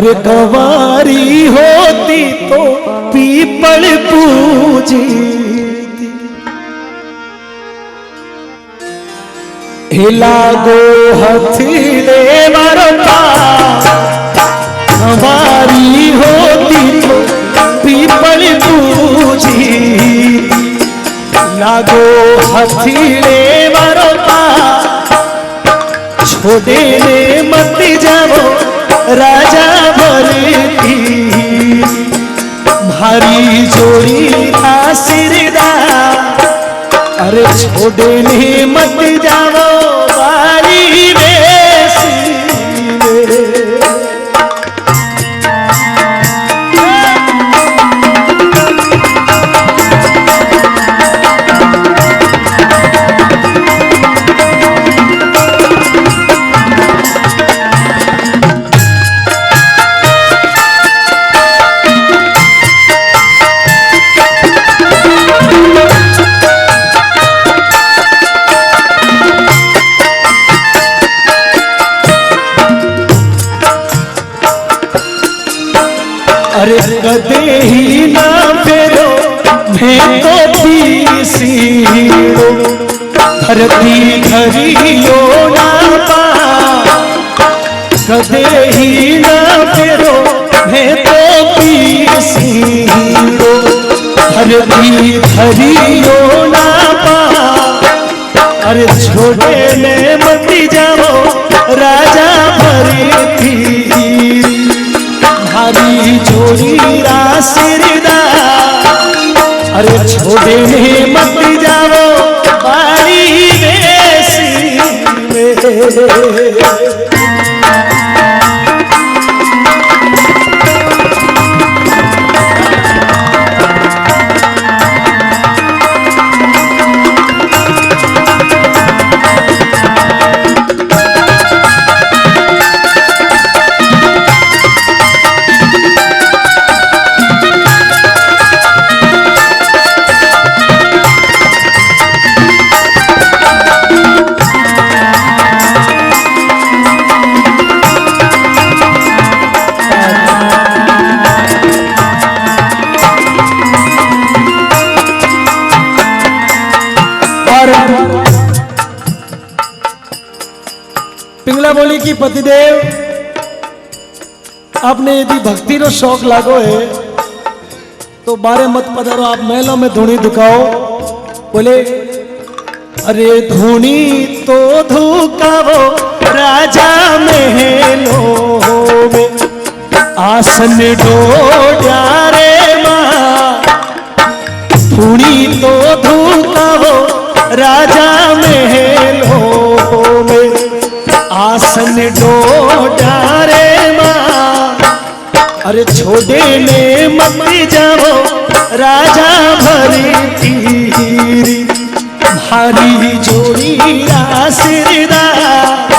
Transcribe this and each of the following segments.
कवारी होती तो पीपल पूजी लागो हथले मारो कवारी होती तो पीपल पूजी लागो हथले मारो छोड़े ने मत जाओ राजा भरती भारी जोड़ी आशीर्वाद अरे छोड़े ने मत जाओ बारी बेसी अरे कदे ही ना फेरो मैं तो पीसी धरती धरियो ना पा कदे ही ना फेरो मैं तो पीसी धरती धरियो ना पा अरे छोड़े ने मत जाओ राजा भरती भारी जोड़ी आशीर्वाद अरे छोड़े ने मत जाओ बारी बेसी पिंगला बोली कि पतिदेव आपने यदि भक्ति रो शौक लागो है तो बारे मत पधारो आप महलों में धूनी दुखाओ। बोले अरे धूनी तो धुकावो राजा महलों में आसन डोड्या रे मां धूनी तो धुकावो राजा महलों में आसन डोड्या रे मां अरे छोड़े ने मत जाओ राजा भरती भारी जोड़ी आशीर्वाद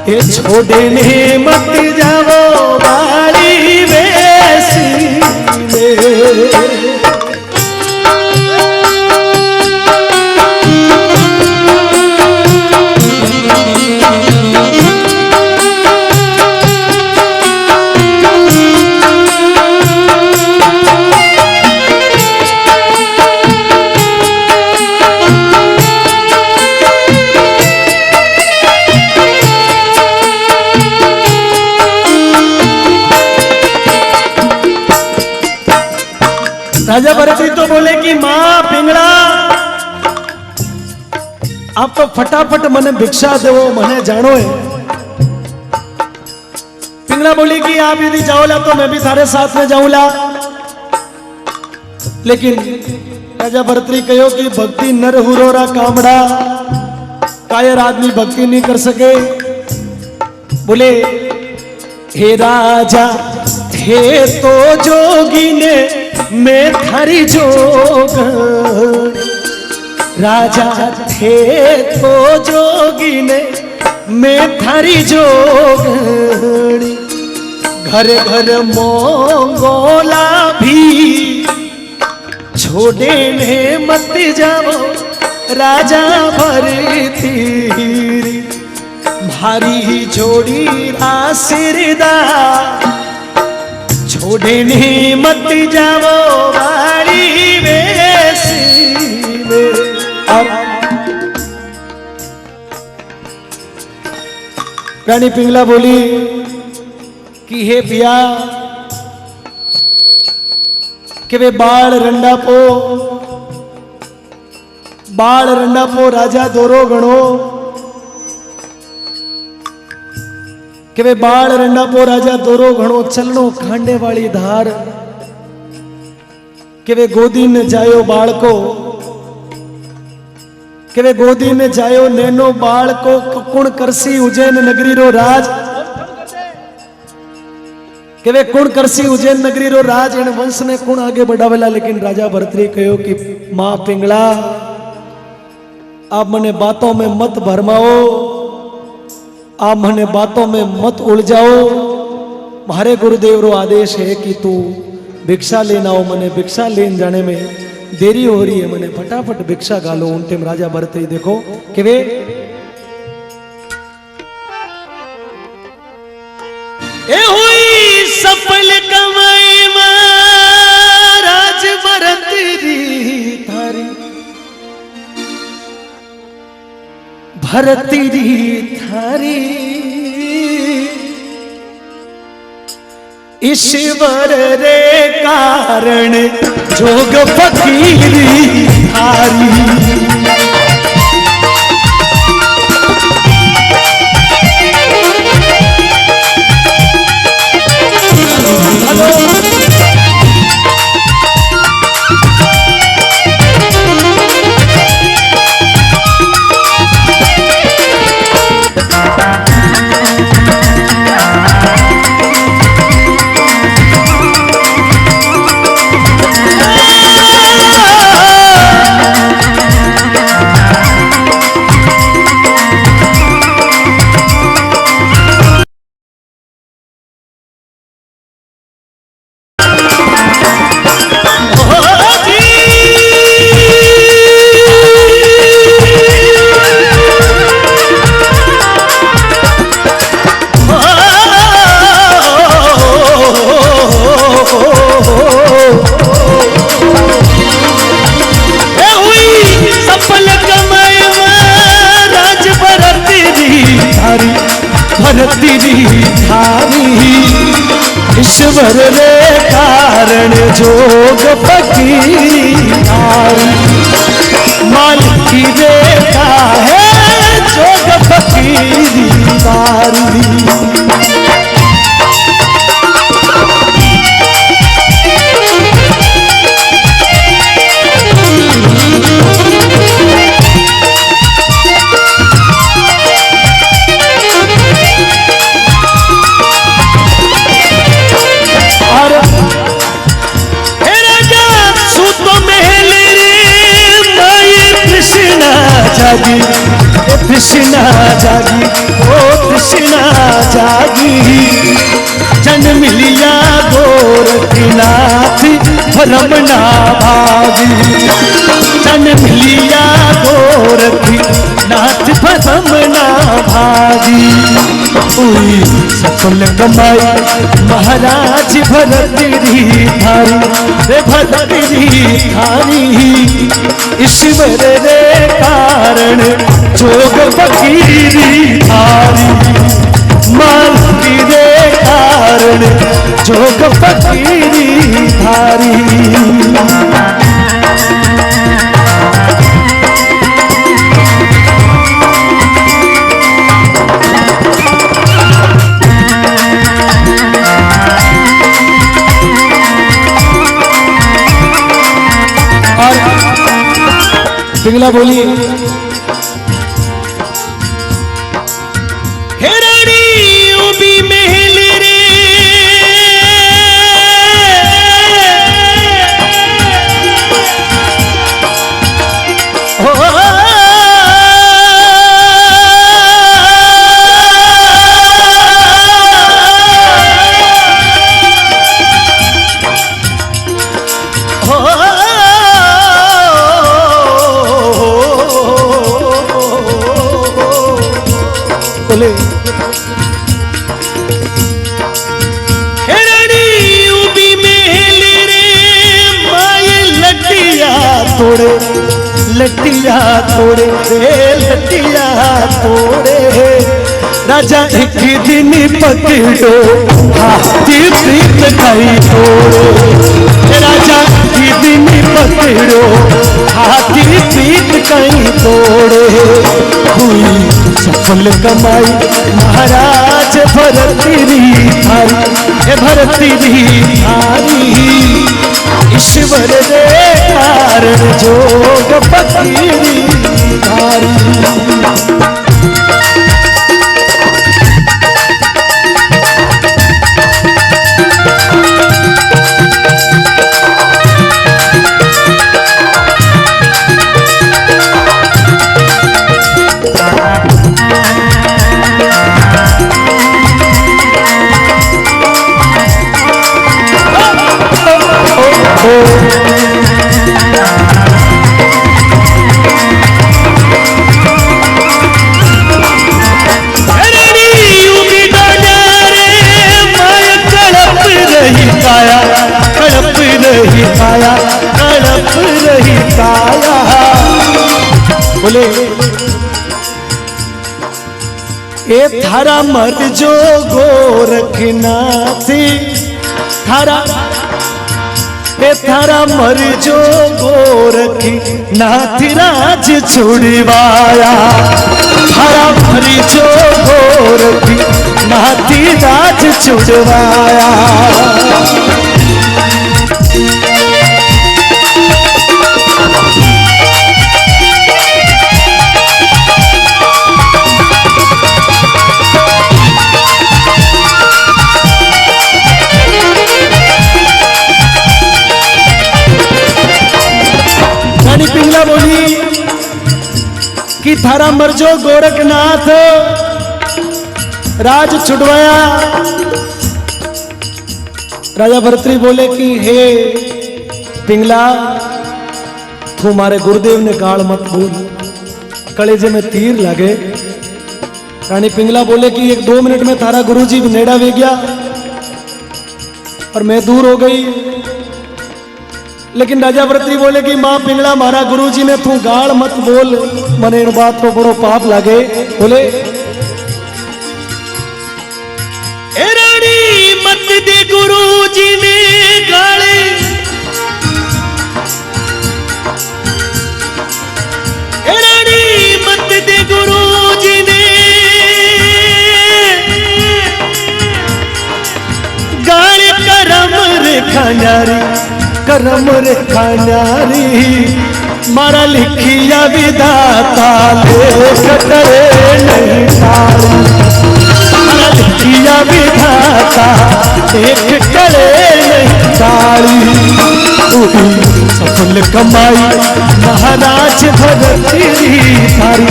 ये छोड़े ने मत जाओ बारी बेसी राजा भरती तो बोले कि मां पिंगला आप तो फटाफट मने भिक्षा देवो मने जानो है। पिंगला बोली कि आप यदि जाओला तो मैं भी सारे साथ में जाऊला। लेकिन राजा भरतरी कहो कि भक्ति नर हुरोरा कामड़ा कायर आदमी भक्ति नहीं कर सके। बोले हे राजा थे तो जोगी ने मैं थारी जोग राजा थे तो जोगी ने मैं थारी जोगणी घर घर मोंगोला भी छोड़े ने मत जाओ राजा भरती भारी जोड़ी आशीर्वाद छोड़नी मत जाओ वाली वेसी में। रानी पिंगला बोली कि हे पिया कि वे बाळ रंडा पो राजा दोरो गणो कि वे बाळ रंडा पो राजा दोरो घणो चलनो खांडे वाली धार कि वे गोदी में जायो बाळको कि वे गोदी में जायो नैनो बाळको कुण करसी उज्जैन नगरी रो राज कि वे कुण करसी उज्जैन नगरी रो राज इन वंश ने कुण आगे बढ़ावेला। लेकिन राजा भरतरी कहो कि मां पिंगला आप मने बातों में मत भरमाओ, आप मने बातों में मत उलझाओ। मारे गुरुदेव रो आदेश है कि तू भिक्षा लेना हो, मने भिक्षा लेन जाने में देरी हो रही है, मने फटाफट भिक्षा गालो। उन टाइम राजा भरतरी देखो कि वे ए हुई सफल कमाई महाराज भरतरी थारी, भरतरी थारी ईश्वर रे कारण जोग फकीरी थारी। ईश्वर रे कारण जोग फकीरी थारी, मालिक की रेखा है जोग फकीरी थारी। जागी कृष्णा जागी ओ कृष्णा जागी, जन्म लिया गोरखनाथ भरमना भागी, जन्म लिया गोरखनाथ भरमना भागी। हुई सफल कमाई महाराज भरतरी थारी, रे भरतरी थारी ईश्वर रे कारण जोग फकीरी थारी, मालिक रे कारण जोग फकीरी थारी। पिंगला बोली हेरानी उबी महल रे तोड़े, लटिया तोड़े रे लटिया तोड़े। राजा एक दिन पकड़ो हाथी प्रीत कहीं तोड़े। राजा एक दिन पकड़ो हाथी प्रीत कहीं तोड़े। हुई सफल कमाई महाराज भरतरी थारी, भरतरी थारी। ईश्वर रे कारण जोग फकीरी थारी। बोले ए थारा मर्द जो गोरखनाथी थारा, ए थारा मर जो गोरखनाथ राज छुड़वाया। थारा मर जो गोरखनाथ राज छुड़वाया। पिंगला बोली कि थारा मर्जो गोरखनाथ राज छुड़वाया। राजा भरतरी बोले कि हे पिंगला, तू हमारे गुरुदेव ने गाड़ मत बोल, कलेजे में तीर लगे। रानी पिंगला बोले कि 1-2 मिनट में थारा गुरुजी नेड़ा वे गया और मैं दूर हो गई। लेकिन राजा भरतरी बोले कि मां पिंगला मारा गुरुजी ने तू गाड़ मत बोल, मने इन बात को बड़ो पाप लागे। बोले ए रानी मत दे गुरुजी ने गाड़े, ए रानी मत दे गुरुजी ने गाड़े। करम रेखा न्यारी, करम रेखा न्यारी, मारा लिखिया विधाता लेख करे नहीं तारी। मारा लिखिया विधाता लेख करे नहीं तारी। सफल कमाई महाराज भरतरी थारी,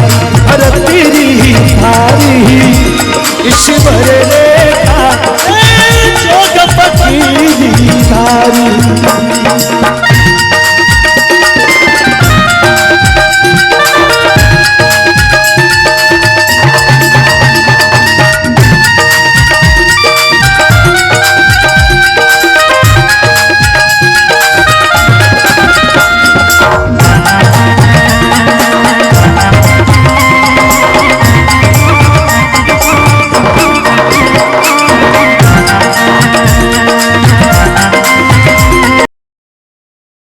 भरतरी थारी। ईश्वर रे